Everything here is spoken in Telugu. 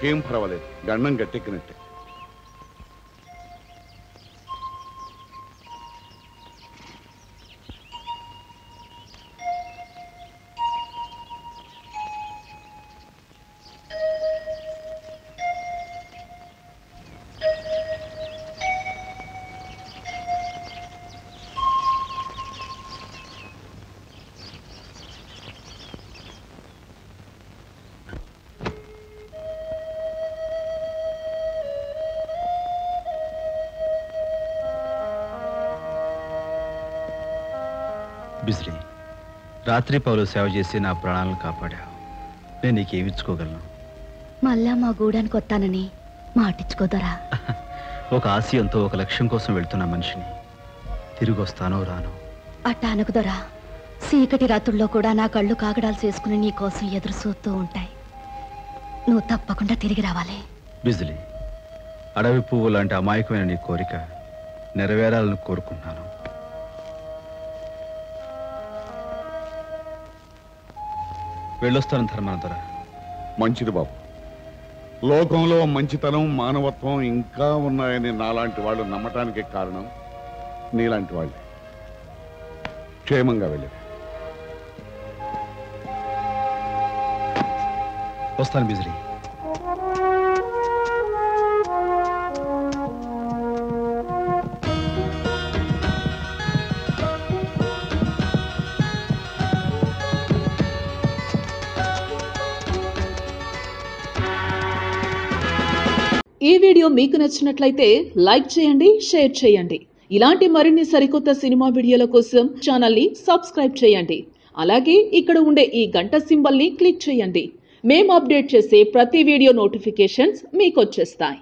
నాకేం పర్వాలేదు, గండం గట్టెక్కినట్టే. బిజ్లీ, రాత్రి పౌలు సేవ చేసి నా ప్రాణాలను కాపాడావు. నేను నీకేమిచ్చుకోగలను? మళ్ళా మా గూడానికి వస్తానని మాటిచ్చుకోదరా. ఒక ఆశయంతో, ఒక లక్ష్యం కోసం వెళ్తున్న మనిషిని తిరిగి వస్తానో రాను. అట్టా అనకుదరా. చీకటి రాత్రుల్లో కూడా నా కళ్ళు కాగడాలు చేసుకుని నీ కోసం ఎదురు చూస్తూ ఉంటాయి. నువ్వు తప్పకుండా తిరిగి రావాలి. బిజ్లీ, అడవి పువ్వు లాంటి అమాయకమైన నీ కోరిక నెరవేరాలని కోరుకుంటున్నాను. వెళ్ళొస్తాను ధర్మానందర. మంచిది బాబు. లోకంలో మంచితనం, మానవత్వం ఇంకా ఉన్నాయని నాలాంటి వాళ్ళు నమ్మటానికి కారణం నీలాంటి వాళ్ళే. క్షేమంగా వెళ్ళేది. వస్తాను బిజ్లీ. ఈ వీడియో మీకు నచ్చినట్లయితే లైక్ చేయండి, షేర్ చేయండి. ఇలాంటి మరిన్ని సరికొత్త సినిమా వీడియోల కోసం ఛానల్ని సబ్స్క్రైబ్ చేయండి. అలాగే ఇక్కడ ఉండే ఈ గంట సింబల్ని క్లిక్ చేయండి. మేము అప్డేట్ చేసే ప్రతి వీడియో నోటిఫికేషన్స్ మీకు వచ్చేస్తాయి.